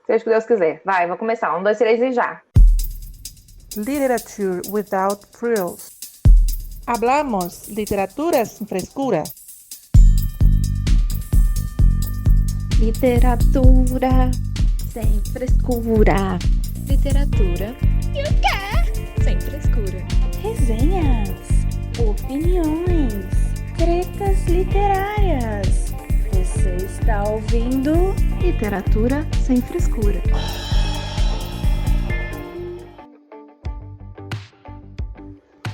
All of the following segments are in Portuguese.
Seja o que Deus quiser. Vai, vou começar. 1, 2, 3 e já. Literature without frills. Hablamos literatura sin frescura. Literatura sem frescura. Literatura e o quê? Sem frescura. Resenhas, opiniões, tretas literárias. Você está ouvindo Literatura sem frescura.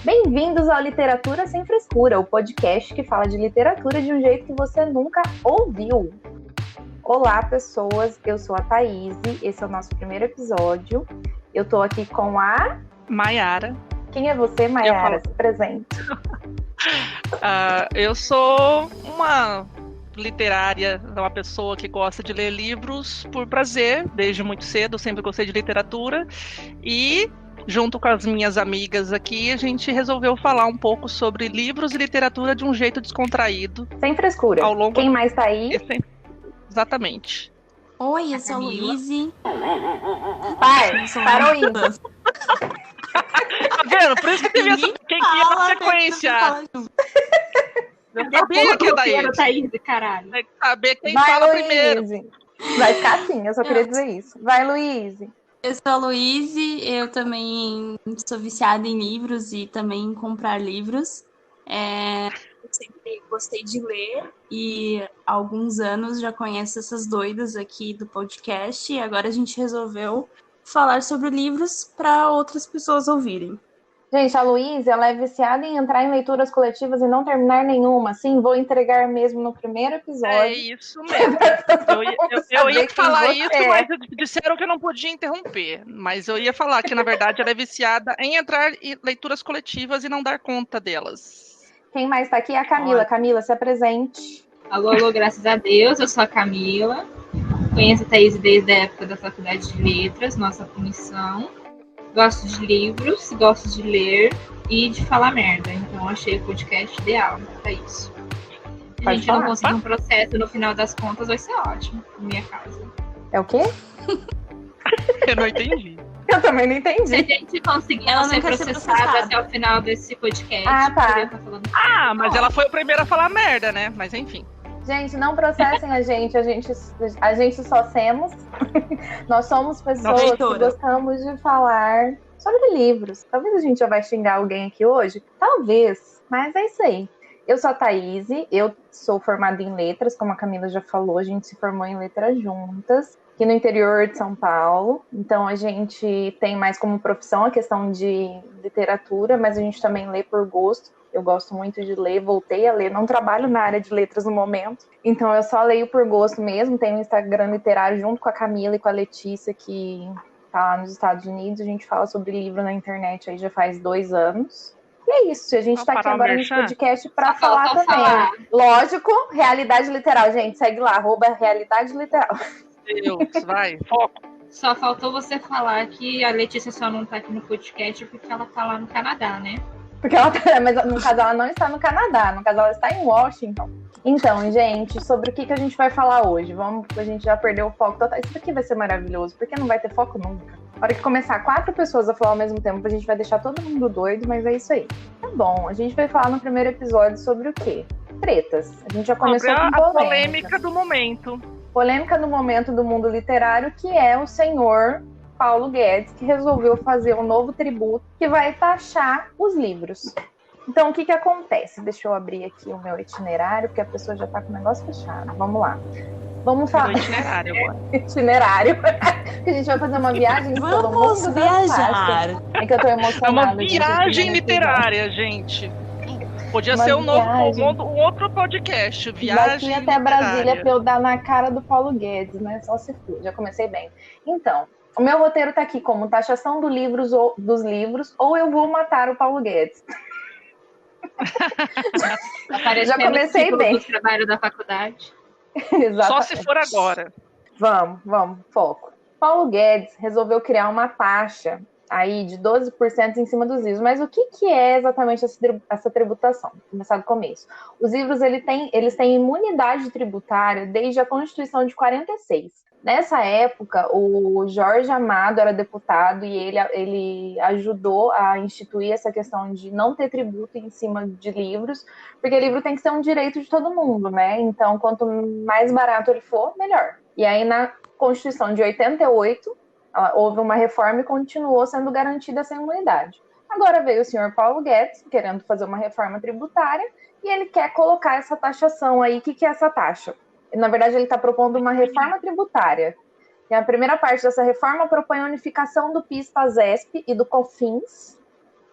Bem-vindos ao Literatura Sem Frescura, o podcast que fala de literatura de um jeito que você nunca ouviu. Olá, pessoas, eu sou a Thaís, esse é o nosso primeiro episódio. Eu tô aqui com a... Maiara. Quem é você, Maiara? Se presente. Eu sou uma literária, uma pessoa que gosta de ler livros por prazer, desde muito cedo, eu sempre gostei de literatura. E, junto com as minhas amigas aqui, a gente resolveu falar um pouco sobre livros e literatura de um jeito descontraído. Sem frescura. Ao longo Quem mais tá aí? Exatamente. Oi, eu sou a Luíse. Parou isso. Tá vendo? Por isso que teve essa sequência. Eu sabia que ia dar isso. Thaís, caralho. Tem que saber quem Vai, fala Luíse. primeiro. Vai ficar assim, eu só queria dizer isso. Vai, Luíse. Eu sou a Luíse, eu também sou viciada em livros e também em comprar livros. Eu sempre gostei de ler e há alguns anos já conheço essas doidas aqui do podcast e agora a gente resolveu falar sobre livros para outras pessoas ouvirem. Gente, a Luíse, ela é viciada em entrar em leituras coletivas e não terminar nenhuma. Sim, vou entregar mesmo no primeiro episódio. É isso mesmo. Eu ia falar isso, mas disseram que eu não podia interromper. Mas eu ia falar que, na verdade, ela é viciada em entrar em leituras coletivas e não dar conta delas. Quem mais tá aqui é a Camila. Olha. Camila, se apresente. Alô, graças a Deus, eu sou a Camila. Conheço a Thaís desde a época da Faculdade de Letras, nossa comissão. Gosto de livros, gosto de ler e de falar merda. Então achei o podcast ideal pra isso. Se a gente não conseguir um processo no final das contas, vai ser ótimo na minha casa. É o quê? Eu não entendi. Eu também não entendi. Se a gente conseguir não ser processada até o final desse podcast, tá. Mas ela foi a primeira a falar merda, né? Mas enfim. Gente, não processem a gente só temos. Nós somos pessoas que gostamos de falar sobre livros. Talvez a gente já vai xingar alguém aqui hoje. Talvez, mas é isso aí. Eu sou a Thaís, eu sou formada em letras, como a Camila já falou, a gente se formou em letras juntas, aqui no interior de São Paulo. Então a gente tem mais como profissão a questão de literatura, mas a gente também lê por gosto. Eu gosto muito de ler, voltei a ler, não trabalho na área de letras no momento, então eu só leio por gosto mesmo. Tenho um Instagram literário junto com a Camila e com a Letícia, que tá lá nos Estados Unidos. A gente fala sobre livro na internet aí já faz 2 anos. E é isso, a gente tá aqui agora nesse podcast pra falar também. Lógico, Realidade Literal, gente, segue lá, @Realidade Literal. Deus, vai, foco. Só faltou você falar que a Letícia só não tá aqui no podcast porque ela tá lá no Canadá, né? Porque ela tá, mas no caso ela não está no Canadá, no caso ela está em Washington. Então, gente, sobre o que a gente vai falar hoje? A gente já perdeu o foco total. Isso aqui vai ser maravilhoso, porque não vai ter foco nunca. Na hora que começar 4 pessoas a falar ao mesmo tempo, a gente vai deixar todo mundo doido, mas é isso aí. Tá bom, a gente vai falar no primeiro episódio sobre o quê? Tretas. A gente já começou com a polêmica do momento. Polêmica do momento do mundo literário, que é o senhor Paulo Guedes, que resolveu fazer um novo tributo que vai taxar os livros. Então, o que acontece? Deixa eu abrir aqui o meu itinerário, porque a pessoa já está com o negócio fechado. Vamos lá. Vamos falar. Itinerário agora. Itinerário. Que a gente vai fazer uma viagem pelo mundo viajar. É que eu tô emocionada. É uma viagem literária, gente. Podia ser um outro podcast. Viagem daqui até Brasília pra eu dar na cara do Paulo Guedes, né? Só se for. Já comecei bem. Então, o meu roteiro tá aqui como taxação dos livros ou eu vou matar o Paulo Guedes. Já comecei bem. Do trabalho da faculdade. Só se for agora. Vamos, foco. Paulo Guedes resolveu criar uma taxa aí de 12% em cima dos livros. Mas o que é exatamente essa tributação? Vou começar do começo. Os livros eles têm imunidade tributária desde a Constituição de 46. Nessa época, o Jorge Amado era deputado e ele ajudou a instituir essa questão de não ter tributo em cima de livros, porque livro tem que ser um direito de todo mundo, né? Então, quanto mais barato ele for, melhor. E aí, na Constituição de 88, houve uma reforma e continuou sendo garantida essa imunidade. Agora veio o senhor Paulo Guedes, querendo fazer uma reforma tributária, e ele quer colocar essa taxação aí. O que é essa taxa? Na verdade, ele está propondo uma reforma tributária. E a primeira parte dessa reforma propõe a unificação do PIS/PASESP e do COFINS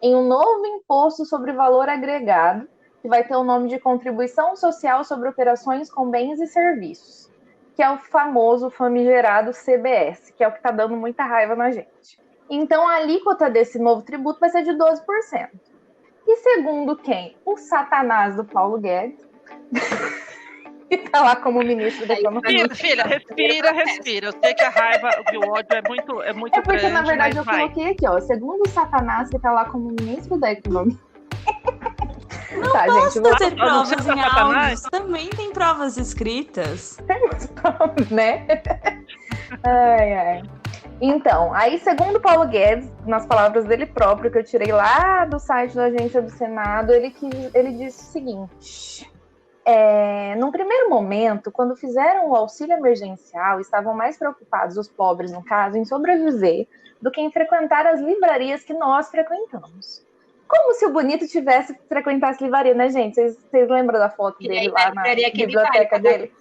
em um novo imposto sobre valor agregado, que vai ter o nome de Contribuição Social sobre Operações com Bens e Serviços, que é o famoso famigerado CBS, que é o que está dando muita raiva na gente. Então, a alíquota desse novo tributo vai ser de 12%. E segundo quem? O satanás do Paulo Guedes, que tá lá como ministro da Economia. Filha, respira. Eu sei que a raiva e o ódio é muito grande. É porque, na verdade, eu coloquei aqui, ó. Segundo o satanás que tá lá como ministro da Economia. Não tá, basta gente, ter provas em áudios. Também tem provas escritas. Temos provas, né? Ai. Então, aí, segundo Paulo Guedes, nas palavras dele próprio, que eu tirei lá do site da Agência do Senado, ele disse o seguinte... num primeiro momento, quando fizeram o auxílio emergencial, estavam mais preocupados, os pobres no caso, em sobreviver do que em frequentar as livrarias que nós frequentamos. Como se o Bonito tivesse frequentado as livrarias, né, gente? Vocês lembram da foto dele lá na biblioteca dele?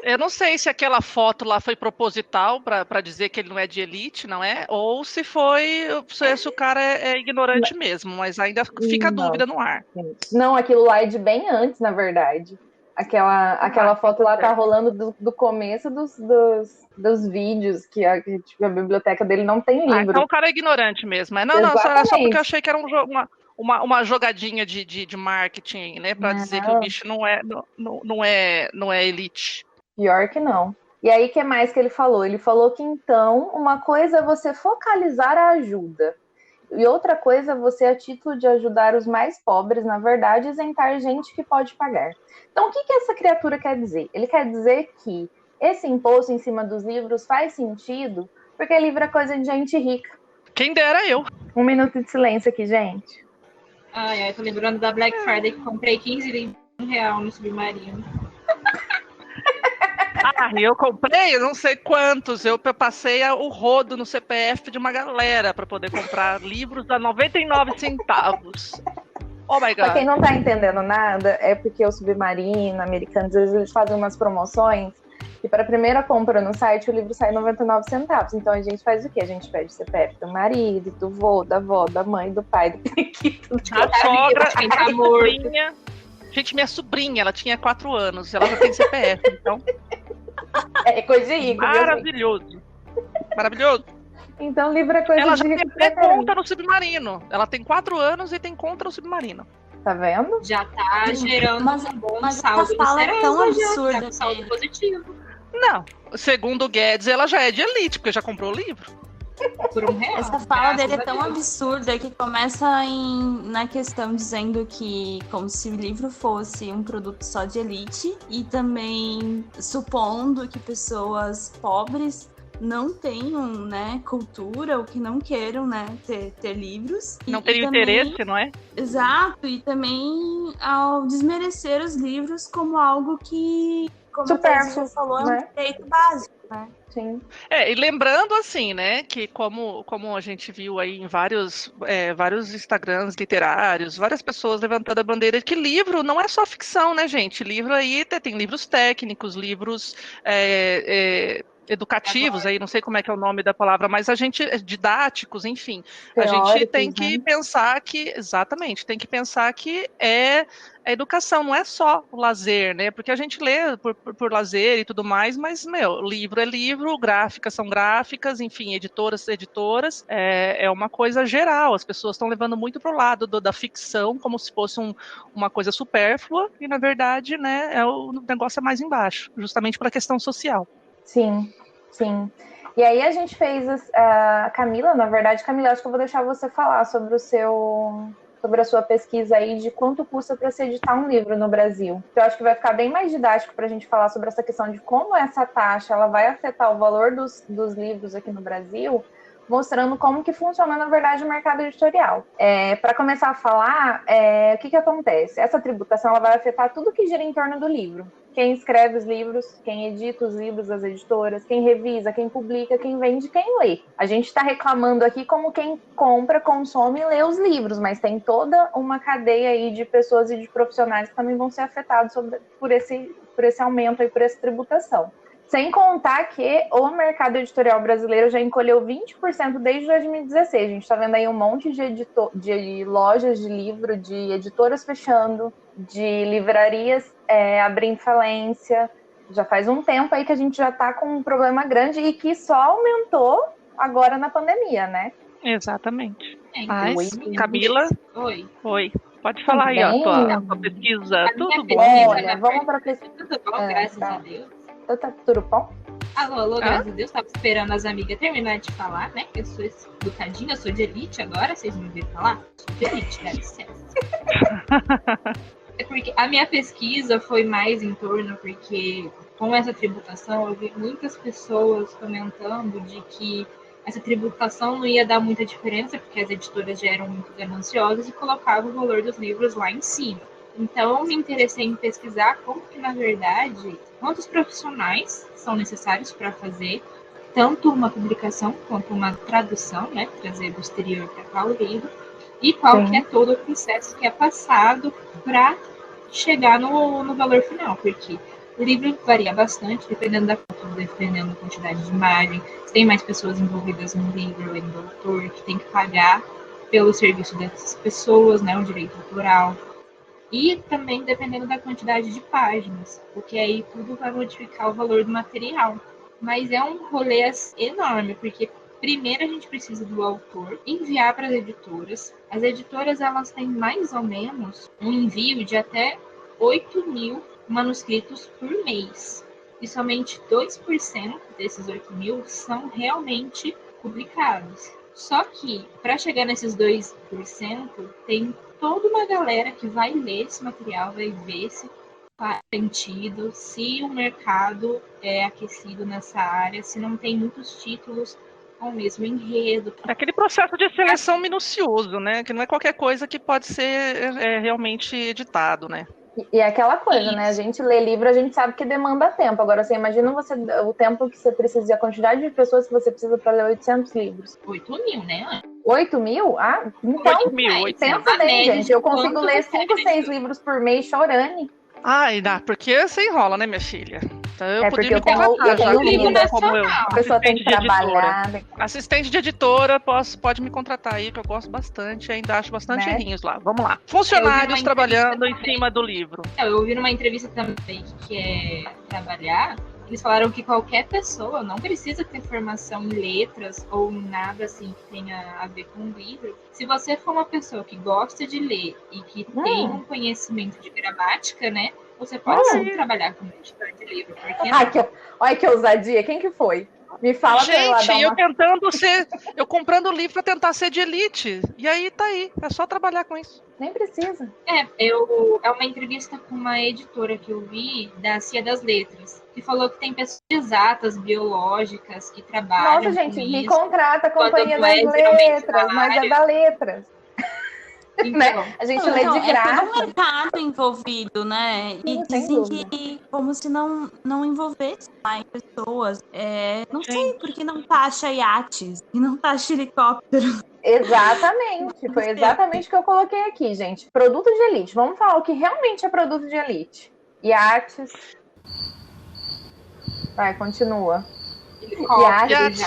Eu não sei se aquela foto lá foi proposital para dizer que ele não é de elite, não é? Ou se o cara é ignorante mesmo, mas ainda fica a dúvida no ar. Não, aquilo lá é de bem antes, na verdade. Aquela foto lá tá rolando do começo dos vídeos, que a biblioteca dele não tem livro. Então o cara é ignorante mesmo. Não, só porque eu achei que era uma jogadinha de marketing, né, para dizer que o bicho não é elite. Pior que não. E aí, o que mais que ele falou? Ele falou que, então, uma coisa é você focalizar a ajuda. E outra coisa é você, a título de ajudar os mais pobres, na verdade, isentar gente que pode pagar. Então, o que essa criatura quer dizer? Ele quer dizer que esse imposto em cima dos livros faz sentido porque livro é coisa de gente rica. Quem dera eu. 1 minuto de silêncio aqui, gente. Ai, tô lembrando da Black Friday que comprei 15 livros R$1 no Submarino. Eu comprei, eu não sei quantos. Eu passei o rodo no CPF de uma galera para poder comprar livros a 99 centavos. Oh my God. Pra quem não tá entendendo nada, é porque o Submarino, Americanos, eles fazem umas promoções e para a primeira compra no site o livro sai 99 centavos. Então a gente faz o quê? A gente pede o CPF do marido, do vô, da avó, da mãe, do pai, do periquito, do a sogra, a sobrinha. Gente, minha sobrinha, ela tinha 4 anos, ela já tem CPF, então... É coisa de rico. Maravilhoso. Maravilhoso. Então, livro é coisa de rico. Ela já tem conta no Submarino. Ela tem 4 anos e tem conta no Submarino. Tá vendo? Já tá gerando um bom saldo. Mas fala é tão absurda. Tá com saldo positivo. Não. Segundo o Guedes, ela já é de elite, porque já comprou o livro. Por R$1. Essa fala dele é tão absurda que começa na questão dizendo que como se o livro fosse um produto só de elite e também supondo que pessoas pobres não tenham, né, cultura ou que não queiram, né, ter livros. Não teriam interesse, não é? Exato, e também ao desmerecer os livros como algo que, como a gente falou, né? É um direito básico, né? Sim. E lembrando assim, né, que como a gente viu aí em vários Instagrams literários, várias pessoas levantando a bandeira de que livro não é só ficção, né, gente? Livro aí tem livros técnicos, livros educativos, aí não sei como é que é o nome da palavra, mas didáticos, enfim. Teóricos, a gente tem que pensar que, exatamente, tem que pensar que a educação não é só o lazer, né? Porque a gente lê por lazer e tudo mais, mas, livro é livro, gráficas são gráficas, enfim, editoras, é uma coisa geral. As pessoas estão levando muito pro lado da ficção, como se fosse uma coisa supérflua, e, na verdade, né, o negócio é mais embaixo, justamente pela questão social. Sim, sim. E aí a gente fez a Camila, na verdade, Camila, acho que eu vou deixar você falar sobre o seu sobre a sua pesquisa aí de quanto custa para se editar um livro no Brasil. Eu acho que vai ficar bem mais didático para a gente falar sobre essa questão de como essa taxa ela vai afetar o valor dos livros aqui no Brasil, mostrando como que funciona, na verdade, o mercado editorial. Para começar a falar, o que acontece? Essa tributação ela vai afetar tudo que gira em torno do livro. Quem escreve os livros, quem edita os livros das editoras, quem revisa, quem publica, quem vende, quem lê. A gente está reclamando aqui como quem compra, consome e lê os livros, mas tem toda uma cadeia aí de pessoas e de profissionais que também vão ser afetados por esse aumento e por essa tributação. Sem contar que o mercado editorial brasileiro já encolheu 20% desde 2016. A gente está vendo aí um monte de lojas de livro, de editoras fechando, de livrarias abrindo falência. Já faz um tempo aí que a gente já está com um problema grande e que só aumentou agora na pandemia, né? Exatamente. Mas, Camila? Oi. Pode falar aí, ó, tua pesquisa. Tudo bom? Olha, vamos para a pesquisa. Tudo bom, graças a Deus. Tá tudo bom? Alô, graças a Deus. Tava esperando as amigas terminar de falar, né? Eu sou educadinha, eu sou de elite agora, vocês me ouviram falar? Sou de elite, dá licença. É porque a minha pesquisa foi mais em torno, porque com essa tributação eu vi muitas pessoas comentando de que essa tributação não ia dar muita diferença, porque as editoras já eram muito gananciosas e colocavam o valor dos livros lá em cima. Então, eu me interessei em pesquisar como que, na verdade, quantos profissionais são necessários para fazer tanto uma publicação quanto uma tradução, né, trazer do exterior para cá o livro, e qual que é todo o processo que é passado para chegar no valor final, porque o livro varia bastante, dependendo da cultura, dependendo da quantidade de imagem. Se tem mais pessoas envolvidas no livro, além do autor, que tem que pagar pelo serviço dessas pessoas, né, o direito autoral. E também dependendo da quantidade de páginas, porque aí tudo vai modificar o valor do material. Mas é um rolê enorme, porque primeiro a gente precisa do autor enviar para as editoras. As editoras elas têm mais ou menos um envio de até 8.000 manuscritos por mês. E somente 2% desses 8.000 são realmente publicados. Só que, para chegar nesses 2%, tem toda uma galera que vai ler esse material, vai ver se faz sentido, se o mercado é aquecido nessa área, se não tem muitos títulos com o mesmo enredo. Aquele processo de seleção minucioso, né? Que não é qualquer coisa que pode ser realmente editado, né? E é aquela coisa, né? A gente lê livro, a gente sabe que demanda tempo. Agora, você imagina o tempo que você precisa e a quantidade de pessoas que você precisa para ler 800 livros. 8.000, né? 8.000? Ah, então, 8.000. Pensa bem, gente. Eu consigo ler 5, 6 livros por mês chorando. Ai, porque você enrola, né, minha filha? Então eu podia me contratar já, como eu. A pessoa tem que trabalhar. Assistente de editora, pode me contratar aí, que eu gosto bastante, ainda acho bastante errinhos lá. Vamos lá. Funcionários trabalhando em cima do livro. Eu ouvi numa entrevista também que é trabalhar. Eles falaram que qualquer pessoa não precisa ter formação em letras ou em nada assim que tenha a ver com o livro. Se você for uma pessoa que gosta de ler e que tem um conhecimento de gramática, né? Você pode sim trabalhar como editor de livro. Olha que ousadia. Quem que foi? Me fala. Gente, eu comprando livro para tentar ser de elite. E aí tá aí. É só trabalhar com isso. Nem precisa. É uma entrevista com uma editora que eu vi da Cia das Letras, que falou que tem pessoas exatas, biológicas, que trabalham. Nossa, gente, me contrata a Companhia das Letras, mas é da Letras. Então, né? A gente lê de graça. É todo um mercado envolvido, né? E dizem que como se não envolvesse mais pessoas. Não sei por que não taxa iates e não taxa helicóptero. Exatamente, foi exatamente o que eu coloquei aqui, gente. Produto de elite. Vamos falar o que realmente é produto de elite. Iates. Vai, continua. Iates.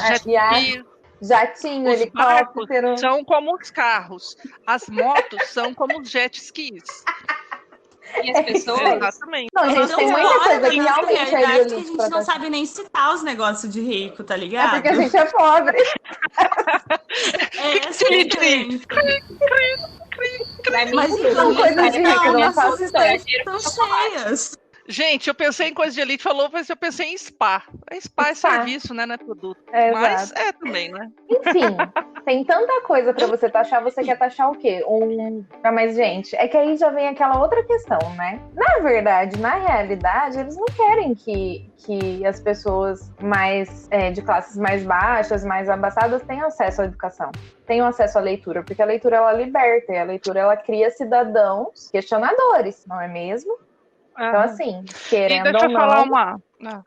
Jatinho, os helicóptero. São como os carros. As motos são como os jet skis. E as pessoas? Exatamente. Não, gente, tem muita coisa que realmente é elite. A gente não sabe nem citar os negócios de rico, tá ligado? É porque a gente é pobre. Mas são coisas de rico, não faço ideia. Estão cheias. Gente, eu pensei em coisa de elite, falou, mas eu pensei em spa. Spa é serviço, né? Não é produto. Mas exato. é também, né? Enfim, tem tanta coisa pra você taxar, você quer taxar o quê? Mas, gente, é que aí já vem aquela outra questão, né? Na verdade, na realidade, eles não querem que as pessoas mais de classes mais baixas, mais abastadas, tenham acesso à educação, tenham acesso à leitura, porque a leitura, ela liberta, e a leitura, ela cria cidadãos questionadores, não é mesmo? Então, assim, querendo ou não... Deixa eu falar uma...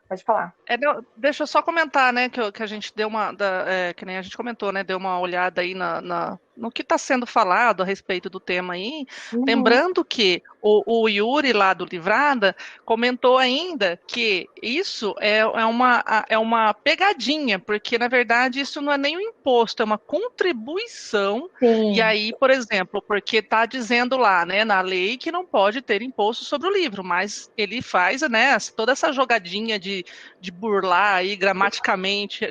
Pode falar. Deixa eu só comentar, né, que a gente deu que nem a gente comentou, né, deu uma olhada aí no que está sendo falado a respeito do tema aí, lembrando que o Yuri lá do Livrada comentou ainda que isso é uma pegadinha, porque na verdade isso não é nem um imposto, é uma contribuição. Sim. E aí, por exemplo, porque está dizendo lá, né, na lei que não pode ter imposto sobre o livro, mas ele faz, né, toda essa jogadinha de burlar aí gramaticalmente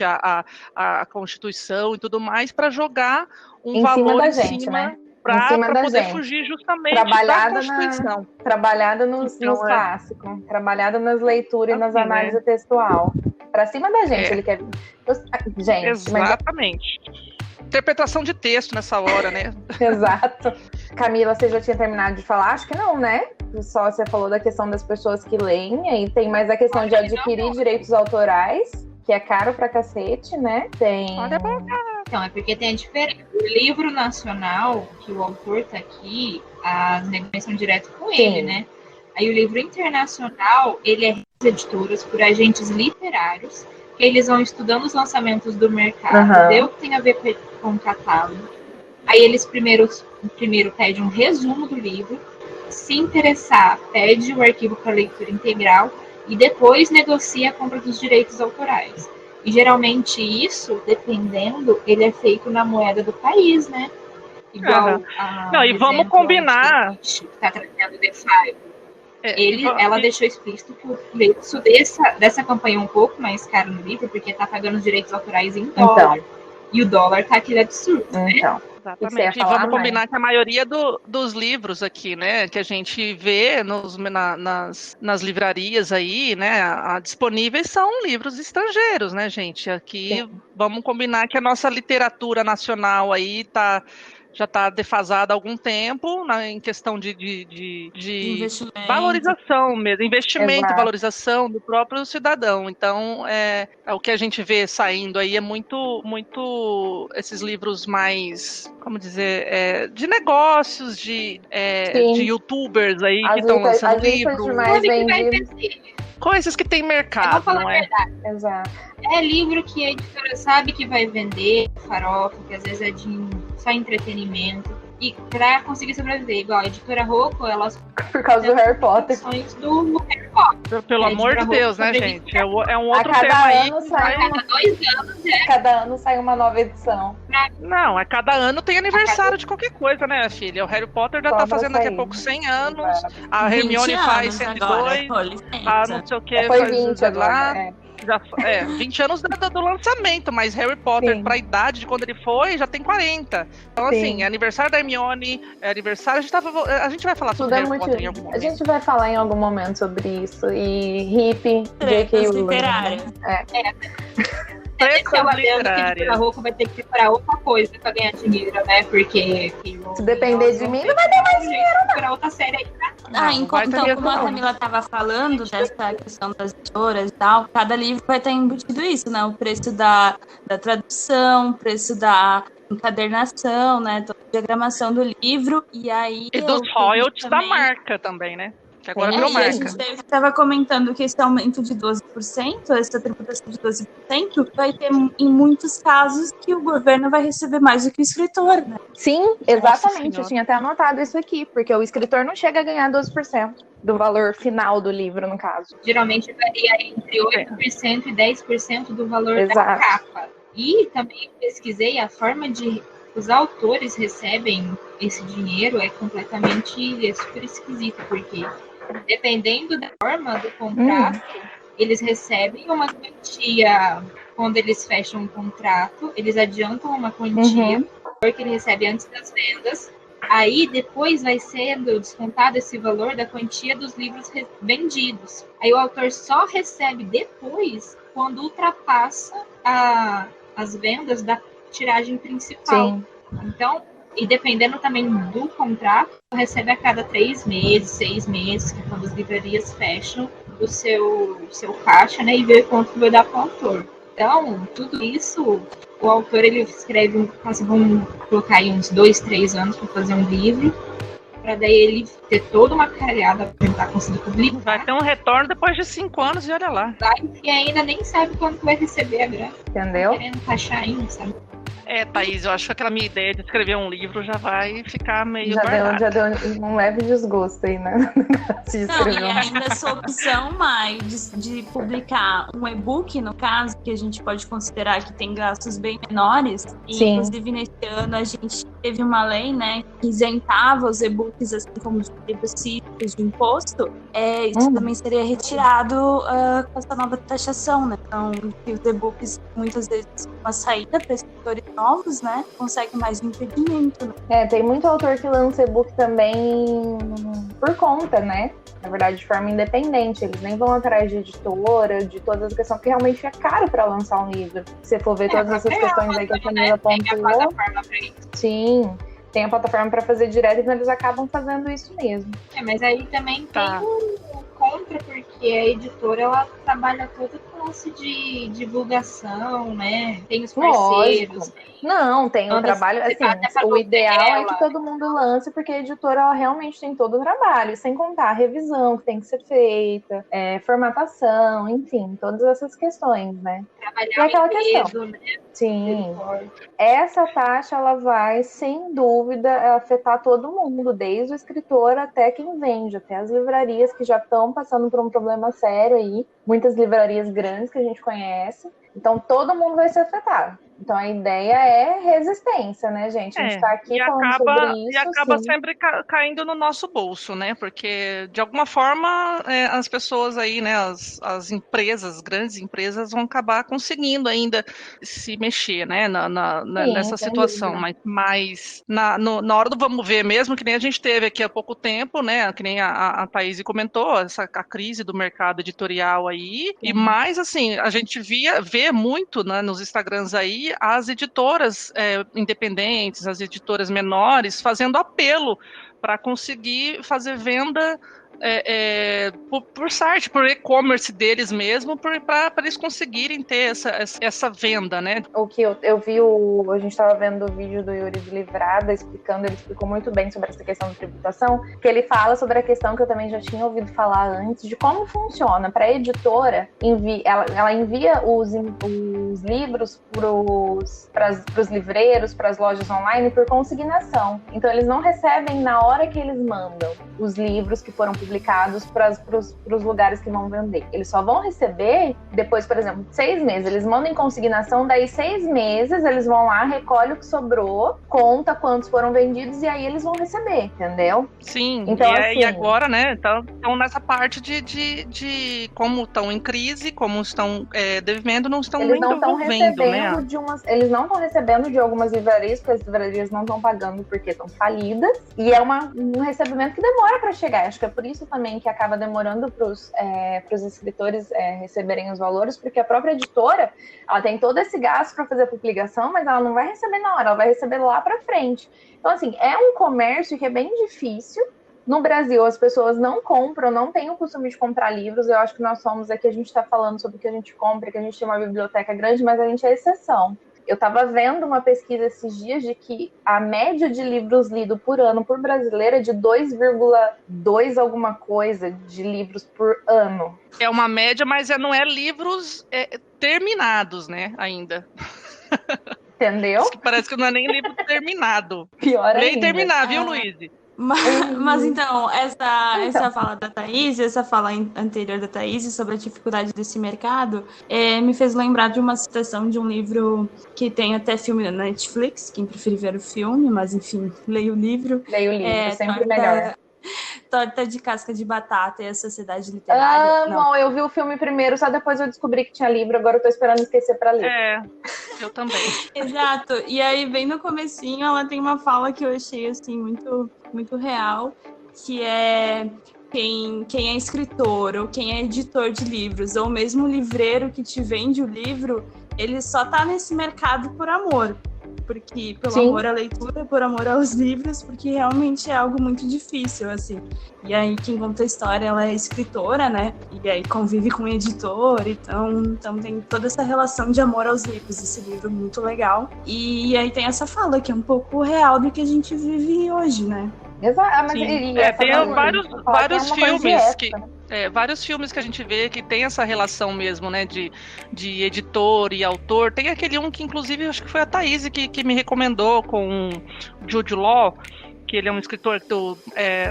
a Constituição e tudo mais para jogar um valor em cima, né? Para poder fugir justamente da Constituição. Trabalhada nos clássicos, trabalhada nas leituras e nas análises textual. Para cima da gente, ele quer... Gente, exatamente. Interpretação de texto nessa hora, né? Exato. Camila, você já tinha terminado de falar? Acho que não, né? Só você falou da questão das pessoas que leem, e tem mais a questão de adquirir direitos autorais, que é caro pra cacete, né? Então, é porque tem a diferença. O livro nacional, que o autor tá aqui, as negociações são direto com ele, né? Aí o livro internacional, ele é editoras por agentes literários, que eles vão estudando os lançamentos do mercado, ver o que tem a ver com o catálogo. Aí eles primeiro pedem um resumo do livro, se interessar, pede o arquivo para leitura integral e depois negocia a compra dos direitos autorais. E geralmente isso, dependendo, ele é feito na moeda do país, né? Igual Não, e vamos combinar. Que está trazendo The Five. Ela deixou explícito que o preço dessa campanha é um pouco mais caro no livro, porque tá pagando os direitos autorais em dólar. E o dólar tá aquele absurdo, né? Exatamente. E vamos combinar que a maioria dos livros aqui, né, que a gente vê nas livrarias aí, né, disponíveis são livros estrangeiros, né, gente? Aqui vamos combinar que a nossa literatura nacional aí já está defasada há algum tempo em questão de valorização mesmo, investimento, valorização do próprio cidadão. Então, o que a gente vê saindo aí é muito esses livros mais, como dizer, de negócios, de youtubers aí que estão lançando livros. Coisas que tem mercado, não é? Exato. É livro que a editora sabe que vai vender, farofa, que às vezes é de só entretenimento. E pra conseguir sobreviver, igual a editora Rocco, elas... Por causa do Harry Potter. Do Harry Potter. Pelo amor de Deus, né, gente? É um outro tema aí. Cada 2 anos, Cada ano sai uma nova edição. Não, a cada ano tem aniversário de qualquer coisa, né, filha? O Harry Potter já tá fazendo daqui a pouco 100 anos. A Hermione faz 102. Não sei o que. Foi 20 agora, 20 anos do lançamento, mas Harry Potter, pra idade de quando ele foi, já tem 40. Então, assim, é aniversário da Hermione, aniversário, a gente vai falar sobre Harry Potter em algum momento. A gente vai falar em algum momento sobre isso. E hippie, J.K. Rowling. A Rocco vai ter que preparar outra coisa pra ganhar dinheiro, né? Porque se depender de mim, não vai ter mais dinheiro, não. Pra outra série aí. Então, como a Camila estava falando dessa questão das editoras e tal, cada livro vai estar embutido isso, né? O preço da tradução, o preço da encadernação, né? Toda a diagramação do livro. E dos royalties da marca também, né? Que agora virou marca. A gente estava comentando que esse aumento de 12%, essa tributação de 12%, vai ter em muitos casos que o governo vai receber mais do que o escritor, né? Sim, exatamente. Eu tinha até anotado isso aqui, porque o escritor não chega a ganhar 12% do valor final do livro, no caso. Geralmente varia entre 8% e 10% do valor da capa. E também pesquisei a forma de... Os autores recebem esse dinheiro, é super esquisito, porque dependendo da forma do contrato, eles recebem uma quantia, quando eles fecham um contrato, eles adiantam uma quantia, porque ele recebe antes das vendas, Aí depois vai sendo descontado esse valor da quantia dos livros vendidos. Aí o autor só recebe depois quando ultrapassa as vendas da tiragem principal. Sim. Então, e dependendo também do contrato, recebe a cada 3 meses, 6 meses, que é quando as livrarias fecham o seu caixa, né, e vê quanto vai dar para o autor. Então, tudo isso, o autor ele escreve, vamos colocar aí uns 2, 3 anos para fazer um livro, para daí ele ter toda uma carreada para tentar conseguir publicar. Vai ter um retorno depois de 5 anos e olha lá. E ainda nem sabe quanto vai receber a grana. Entendeu? Tá querendo taxar ainda, sabe? Thaís, eu acho que aquela minha ideia de escrever um livro já vai ficar meio já deu um leve desgosto aí, né? Não, e ainda essa opção, Mai, de publicar um e-book, no caso, que a gente pode considerar que tem gastos bem menores. E, Sim. inclusive, nesse ano a gente teve uma lei, né, que isentava os e-books, assim como os livros físicos de imposto. Isso também seria retirado com essa nova taxação, né? Então, os e-books, muitas vezes, uma saída para escritores novos, né, consegue mais impedimento. Né? Tem muito autor que lança e-book também por conta, né? Na verdade, de forma independente. Eles nem vão atrás de editora, de todas as questões, porque realmente é caro para lançar um livro. Se você for ver todas essas questões aí que a Camila pontuou. Sim, tem a plataforma para fazer direto, então eles acabam fazendo isso mesmo. Mas aí também tem o contra, porque a editora ela trabalha todo com lance de divulgação, né? Tem os parceiros. Não, tem o trabalho, assim, o ideal é que todo mundo lance, porque a editora ela realmente tem todo o trabalho, sem contar a revisão que tem que ser feita, formatação, enfim, todas essas questões, né? Trabalhar é aquela questão. Né? Sim. Essa taxa, ela vai, sem dúvida, afetar todo mundo, desde o escritor até quem vende, até as livrarias que já estão passando por um problema sério aí, muitas livrarias grandes que a gente conhece. Então, todo mundo vai ser afetado. Então, a ideia é resistência, né, gente? A gente está aqui falando sobre isso. E acaba sempre caindo no nosso bolso, né? Porque, de alguma forma, as pessoas aí, né, as empresas, grandes empresas, vão acabar conseguindo ainda se mexer, né, nessa situação. Mas na hora do vamos ver mesmo, que nem a gente teve aqui há pouco tempo, né, que nem a Thaís comentou, a crise do mercado editorial aí, e mais, assim, a gente vê muito, né, nos Instagrams aí, as editoras independentes, as editoras menores, fazendo apelo para conseguir fazer venda por site, por e-commerce deles mesmo, para eles conseguirem ter essa venda, né? O que eu vi, a gente estava vendo o vídeo do Yuri de Livrada ele explicou muito bem sobre essa questão de tributação, que ele fala sobre a questão que eu também já tinha ouvido falar antes, de como funciona. Para a editora, ela envia os livros para os livreiros, para as lojas online, por consignação. Então, eles não recebem na hora que eles mandam os livros que foram publicados para os lugares que vão vender. Eles só vão receber depois, por exemplo, 6 meses. Eles mandam em consignação, daí 6 meses eles vão lá, recolhem o que sobrou, conta quantos foram vendidos e aí eles vão receber, entendeu? Sim, então, e agora, né, estão nessa parte de como estão em crise, como estão devendo, não estão eles não estão recebendo, né? Eles não estão recebendo de algumas livrarias, porque as livrarias não estão pagando porque estão falidas, e é um recebimento que demora para chegar. Acho que é por isso também que acaba demorando para os escritores receberem os valores, porque a própria editora, ela tem todo esse gasto para fazer a publicação, mas ela não vai receber na hora, ela vai receber lá para frente. Então, assim, é um comércio que é bem difícil. No Brasil, as pessoas não compram, não têm o costume de comprar livros. Eu acho que nós somos aqui, a gente está falando sobre o que a gente compra, que a gente tem uma biblioteca grande, mas a gente é exceção. Eu estava vendo uma pesquisa esses dias de que a média de livros lidos por ano por brasileiro é de 2,2 alguma coisa de livros por ano. É uma média, mas não é livros terminados, né, ainda. Entendeu? Parece que não é nem livro terminado. Pior ainda. Nem terminar, viu, Luiz? Mas então, essa fala da Thaís, essa fala anterior da Thaís sobre a dificuldade desse mercado, me fez lembrar de uma citação de um livro que tem até filme na Netflix, quem preferir ver o filme, mas enfim, leia o livro. Leia o livro, sempre melhor. Torta de Casca de Batata e a Sociedade Literária. Não, eu vi o filme primeiro, só depois eu descobri que tinha livro, agora eu tô esperando esquecer pra ler. Eu também. Exato. E aí, bem no comecinho, ela tem uma fala que eu achei, assim, muito, muito real, que é quem é escritor ou quem é editor de livros, ou mesmo o livreiro que te vende o livro, ele só tá nesse mercado por amor. Porque pelo Sim. amor à leitura, por amor aos livros, porque realmente é algo muito difícil, assim. E aí quem conta a história, ela é escritora, né? E aí convive com o editor, então tem toda essa relação de amor aos livros, esse livro muito legal. E aí tem essa fala, que é um pouco real do que a gente vive hoje, né? Exato, mas Sim. essa Tem fala, vários tem uma coisa de filmes época, né? vários filmes que a gente vê que tem essa relação mesmo, né, de editor e autor. Tem aquele um que, inclusive, acho que foi a Thaís que me recomendou, com o Jude Law, que ele é um escritor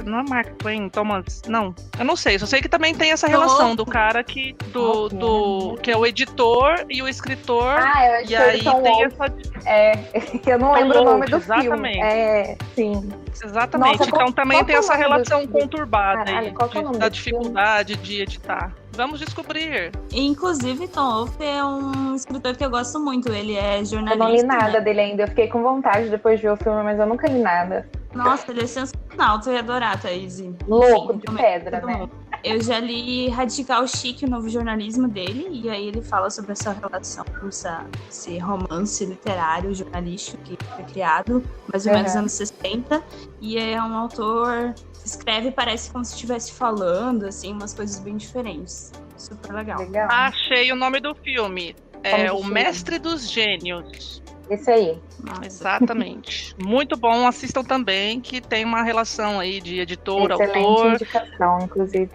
não é Mark Twain, Thomas, não, eu não sei, só sei que também tem essa relação do cara que é o editor e o escritor, eu e aí tem eu não lembro o nome do exatamente. filme. Sim. Exatamente, Nossa, então também tem essa relação conturbada Caralho, qual que é o nome da do dificuldade de editar. Vamos descobrir. Inclusive, Tom Wolfe é um escritor que eu gosto muito, ele é jornalista. Eu não li nada né? dele ainda, eu fiquei com vontade depois de ver o filme, mas eu nunca li nada. Nossa, ele é sensacional, tu ia adorar, Thaís. Louco, Sim, de pedra, né? mundo. Eu já li Radical Chic, o novo jornalismo dele, e aí ele fala sobre essa relação com esse romance literário, jornalístico que foi criado mais ou menos nos anos 60, e é um autor que escreve, parece como se estivesse falando, assim, umas coisas bem diferentes. Super legal. Achei o nome do filme. É O Mestre dos Gênios. Esse aí. Nossa. Exatamente. Muito bom, assistam também, que tem uma relação aí de editor, Excelente autor. indicação, inclusive.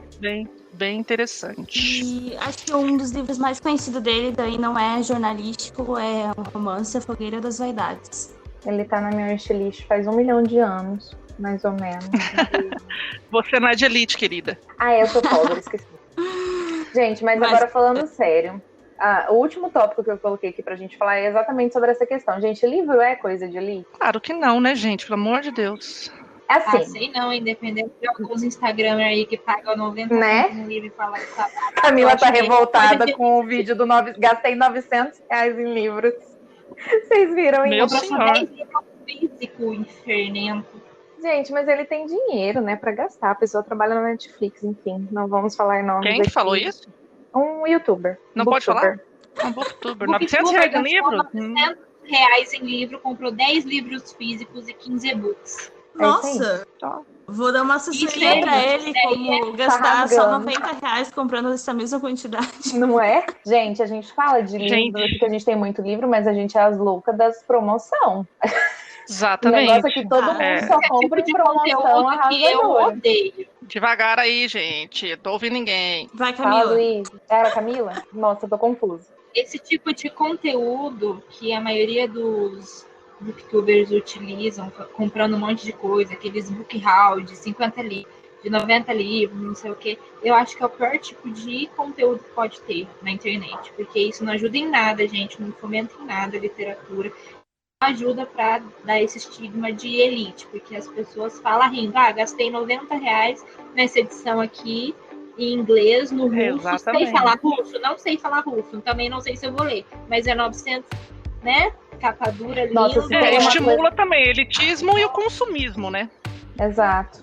Bem interessante. E acho que um dos livros mais conhecidos dele, daí não é jornalístico, é um romance, A Fogueira das Vaidades. Ele tá na minha wishlist faz 1 milhão de anos, mais ou menos. Você não é de elite, querida. Eu sou pobre, esqueci. Gente, mas agora falando sério. O último tópico que eu coloquei aqui pra gente falar é exatamente sobre essa questão. Gente, livro é coisa de elite? Claro que não, né, gente? Pelo amor de Deus. É assim. Sei não, independente de alguns Instagramers aí que pagam 90 né? no livro e falam que tá barato. Camila tá revoltada com o vídeo do gastei R$900 em livros. Vocês viram Meu isso? senhor. Físico, infernento. Gente, mas ele tem dinheiro, né, pra gastar. A pessoa trabalha na Netflix, enfim. Não vamos falar em nome. Quem que falou isso? Um youtuber. Não pode falar? Um booktuber. R$900 em livro? R$900 em livro, comprou 10 livros físicos e 15 e-books. Nossa! Vou dar uma assessoria pra ele, como gastar só R$90 comprando essa mesma quantidade. Não é? Gente, a gente fala de livro, porque a gente tem muito livro, mas a gente é as loucas das promoção. Exatamente. O negócio é que todo mundo só compra em promoção arrasadora. Eu odeio. Devagar aí, gente. Tô ouvindo ninguém. Vai, Camila. Fala, Luiz. Era Camila? Nossa, eu tô confusa. Esse tipo de conteúdo que a maioria dos booktubers utilizam, comprando um monte de coisa, aqueles book haul de 50 livros, de 90 livros, não sei o que, eu acho que é o pior tipo de conteúdo que pode ter na internet, porque isso não ajuda em nada, gente, não fomenta em nada a literatura, não ajuda para dar esse estigma de elite, porque as pessoas falam rindo, gastei R$90 nessa edição aqui, em inglês, no russo, Exatamente. sei falar russo, não sei falar russo, também não sei se eu vou ler, mas é 900, né? Capa dura, Nossa, linda. Estimula também elitismo e o consumismo, né? Exato.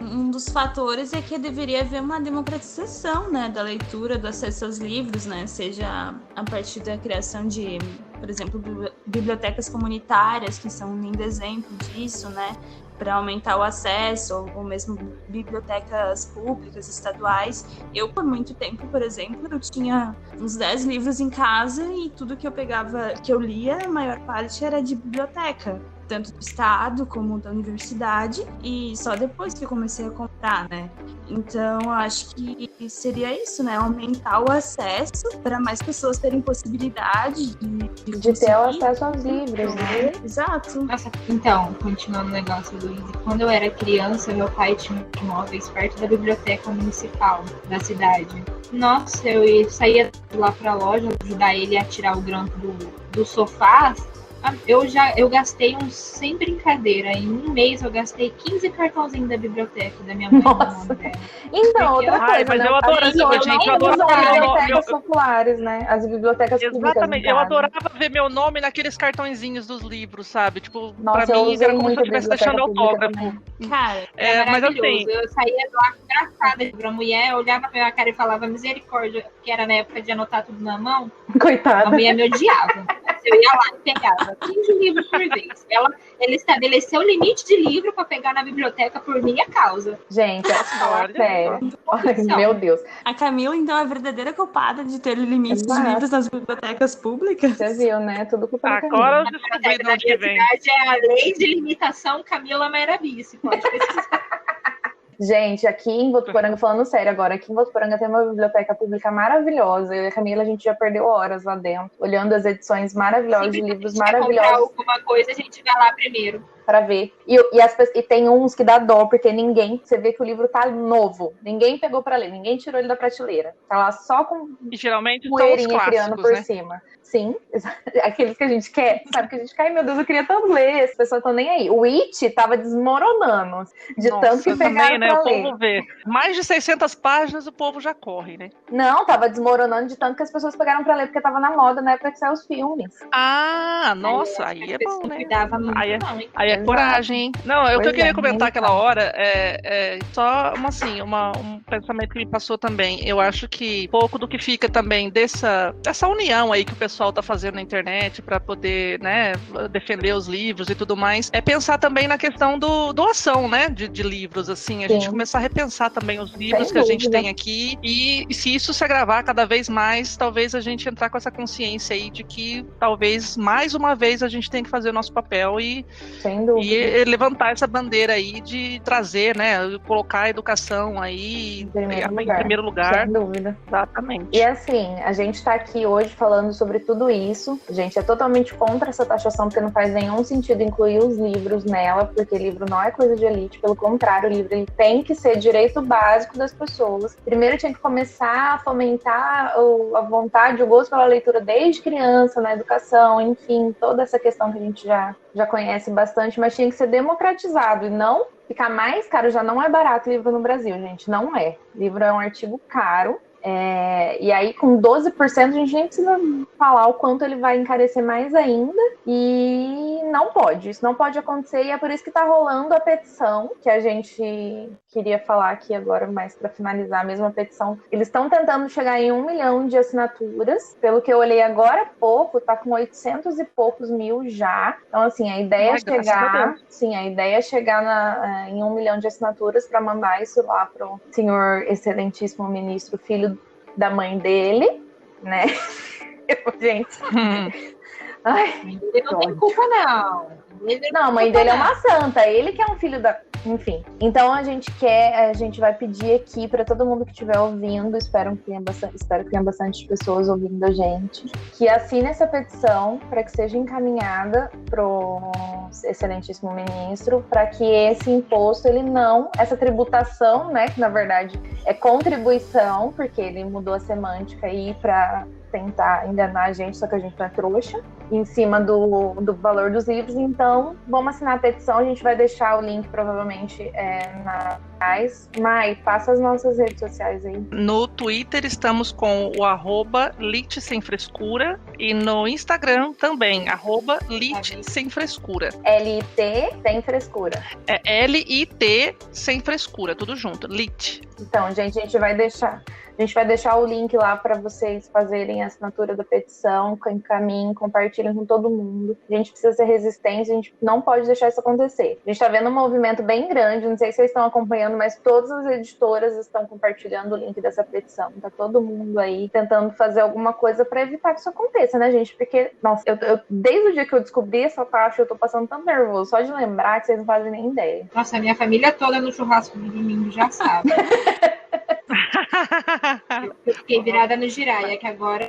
Um dos fatores é que deveria haver uma democratização, né, da leitura, do acesso aos livros, né, seja a partir da criação de, por exemplo, bibliotecas comunitárias, que são um lindo exemplo disso, né, para aumentar o acesso, ou mesmo bibliotecas públicas, estaduais. Eu, por muito tempo, por exemplo, eu tinha uns 10 livros em casa e tudo que eu pegava, que eu lia, a maior parte era de biblioteca, tanto do estado como da universidade, e só depois que eu comecei a comprar, né? Então, eu acho que seria isso, né? Aumentar o acesso para mais pessoas terem possibilidade de ter o acesso aos livros, né? Exato. Nossa, então, continuando o negócio, Luiz, quando eu era criança, meu pai tinha imóveis perto da biblioteca municipal da cidade. Nossa, eu saía lá pra loja, ajudar ele a tirar o grampo do sofá, Eu gastei sem brincadeira, em um mês eu gastei 15 cartãozinhos da biblioteca da minha mãe. Nossa. Então, outra coisa, mas né? eu adorava, gente, eu adorava as ver bibliotecas populares, né? As bibliotecas públicas. Exatamente, eu adorava ver meu nome naqueles cartõezinhos dos livros, sabe? Tipo, nossa, pra mim era como se eu estivesse deixando autógrafo. Cara, mas assim, eu saía lá engraçada pra mulher, eu olhava pra minha cara e falava misericórdia, que era na época de anotar tudo na mão. Coitada. A mulher me odiava. Eu ia lá e pegava 15 livros por vez. Ela estabeleceu o limite de livro para pegar na biblioteca por minha causa. Gente, sério. Meu Deus. A Camila, então, é a verdadeira culpada de ter o limite de livros nas bibliotecas públicas. Você viu, né? Tudo culpa da Camila. Agora eu descobri de onde vem. É a lei de limitação Camila Meravice. Pode pesquisar. Gente, aqui em Votuporanga, falando sério agora, aqui em Votuporanga tem uma biblioteca pública maravilhosa. Eu e a Camila, a gente já perdeu horas lá dentro, olhando as edições maravilhosas de livros maravilhosos. Se alguma coisa, a gente vai lá primeiro. Pra ver. E tem uns que dá dó, porque você vê que o livro tá novo. Ninguém pegou pra ler, ninguém tirou ele da prateleira. Tá lá só com e geralmente poeirinha criando por né? cima. Sim, aqueles que a gente quer, sabe? Que a gente quer, meu Deus, eu queria tanto ler, as pessoas estão nem aí. O It tava desmoronando de tanto que pegaram também, né? pra o ler. Povo vê. Mais de 600 páginas, o povo já corre, né? Não, tava desmoronando de tanto que as pessoas pegaram pra ler, porque tava na moda na época que saiu os filmes. Ah, nossa, aí é bom, né? Aí é Exato. coragem, hein? Não, o que eu queria comentar aquela então. hora é só um pensamento que me passou também. Eu acho que pouco do que fica também dessa união aí que o pessoal tá fazendo na internet para poder, né, defender os livros e tudo mais, é pensar também na questão doação, né, de livros, assim, a gente começar a repensar também os livros que a gente tem aqui e se isso se agravar cada vez mais, talvez a gente entrar com essa consciência aí de que talvez mais uma vez a gente tem que fazer o nosso papel e levantar essa bandeira aí de trazer, né, colocar a educação aí em primeiro lugar. Sem dúvida. Exatamente. E assim, a gente tá aqui hoje falando sobre tudo isso. A gente é totalmente contra essa taxação, porque não faz nenhum sentido incluir os livros nela, porque livro não é coisa de elite, pelo contrário, o livro ele tem que ser direito básico das pessoas. Primeiro tinha que começar a fomentar a vontade, o gosto pela leitura desde criança, na educação, enfim, toda essa questão que a gente já conhece bastante, mas tinha que ser democratizado e não ficar mais caro. Já não é barato livro no Brasil, gente, não é. Livro é um artigo caro. E aí com 12% a gente nem precisa falar o quanto ele vai encarecer mais ainda, e isso não pode acontecer, e é por isso que tá rolando a petição, que a gente queria falar aqui agora, mais para finalizar a mesma petição. Eles estão tentando chegar em 1 milhão de assinaturas, pelo que eu olhei agora há pouco, tá com 800 e poucos mil já, então assim, a ideia é chegar em 1 milhão de assinaturas para mandar isso lá pro senhor excelentíssimo ministro, filho da mãe dele, né? Gente. Ai, ele não tem culpa, não. Não, a mãe dele é uma santa. Ele que é um filho da... Enfim. Então a gente vai pedir aqui para todo mundo que estiver ouvindo, espero que tenha bastante pessoas ouvindo a gente, que assine essa petição para que seja encaminhada pro excelentíssimo ministro, para que esse imposto, essa tributação, né, que na verdade é contribuição, porque ele mudou a semântica aí para tentar enganar a gente, só que a gente não é trouxa, em cima do valor dos livros. Então, vamos assinar a petição, a gente vai deixar o link provavelmente na Mai, passa as nossas redes sociais aí. No Twitter estamos com o @lit sem frescura e no Instagram também, @lit sem frescura. LIT sem frescura. É LIT sem frescura, tudo junto, lit. Então, gente, a gente vai deixar o link lá para vocês fazerem a assinatura da petição, encaminhem, compartilhem com todo mundo. A gente precisa ser resistente, a gente não pode deixar isso acontecer. A gente está vendo um movimento bem grande, não sei se vocês estão acompanhando, mas todas as editoras estão compartilhando o link dessa petição. Tá todo mundo aí tentando fazer alguma coisa para evitar que isso aconteça, né, gente? Porque, nossa, eu desde o dia que eu descobri essa taxa, eu tô passando tão nervoso, só de lembrar que vocês não fazem nem ideia. Nossa, a minha família toda no churrasco de domingo já sabe. Eu fiquei virada no Jiraya, que agora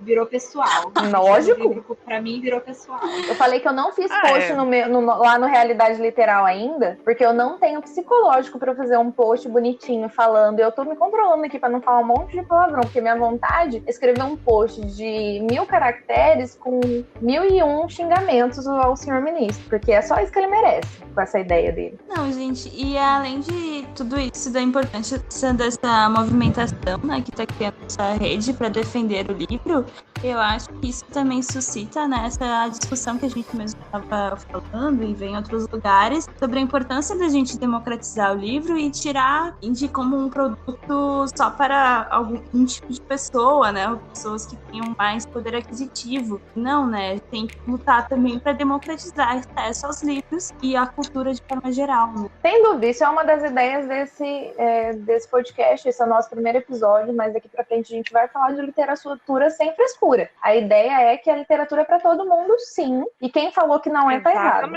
virou pessoal. Lógico. Pra mim, virou pessoal. Eu falei que eu não fiz post lá no Realidade Literal ainda, porque eu não tenho psicológico pra fazer um post bonitinho falando. Eu tô me controlando aqui pra não falar um monte de palavrão, porque minha vontade é escrever um post de 1000 caracteres com 1001 xingamentos ao senhor ministro, porque é só isso que ele merece, com essa ideia dele. Não, gente, e além de tudo isso, da importância dessa movimentação, né, que tá criando essa rede para defender o livro, eu acho que isso também suscita, né, essa discussão que a gente mesmo estava falando e vem em outros lugares, sobre a importância da gente democratizar o livro e tirar de como um produto só para algum tipo de pessoa, né, ou pessoas que tenham mais poder aquisitivo. Não, né, tem que lutar também para democratizar acesso aos livros e à cultura de forma geral. Né? Sem dúvida, isso é uma das ideias desse podcast, esse é o nosso primeiro episódio, mas daqui pra frente a gente vai falar de literatura sem frescura. A ideia é que a literatura é pra todo mundo, sim, e quem falou que não tá errado.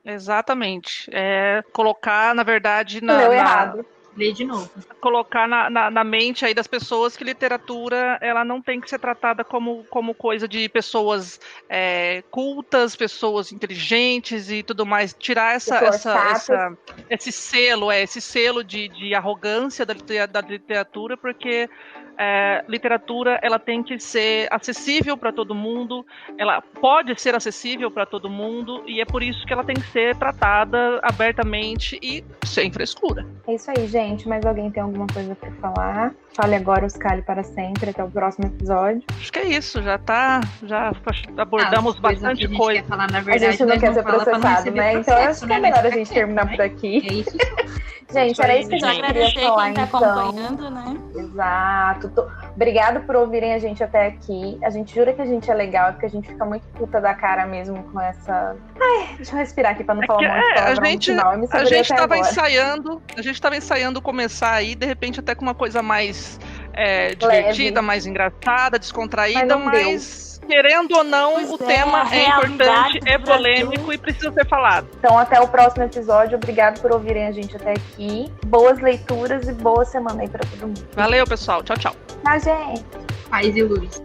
Exatamente. É colocar, na verdade, errado. Ler de novo. Colocar na mente aí das pessoas que literatura ela não tem que ser tratada como coisa de pessoas cultas, pessoas inteligentes e tudo mais. Tirar esse selo de arrogância da literatura, porque literatura ela tem que ser acessível para todo mundo, ela pode ser acessível para todo mundo e é por isso que ela tem que ser tratada abertamente e sem frescura. É isso aí, gente. Mais alguém tem alguma coisa para falar? Fale agora, os cale para sempre. Até o próximo episódio. Acho que é isso. Já abordamos bastante coisa. Falar, na verdade, a gente não quer ser processado, né? Então acho que é melhor a gente terminar por aqui. É isso. Gente, era isso que a gente queria falar, quem tá acompanhando, né? Exato. Obrigado por ouvirem a gente até aqui. A gente jura que a gente é legal, porque a gente fica muito puta da cara mesmo com essa... Ai, deixa eu respirar aqui pra não falar um monte de palavrão no final. A gente tava ensaiando começar aí, de repente até com uma coisa mais divertida, mais engraçada, descontraída, mas querendo ou não, o tema é importante, é polêmico e precisa ser falado. Então até o próximo episódio. Obrigado por ouvirem a gente até aqui. Boas leituras e boa semana aí pra todo mundo. Valeu, pessoal. Tchau, tchau. Tchau, gente. Paz e luz.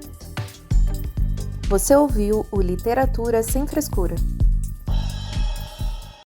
Você ouviu o Literatura Sem Frescura.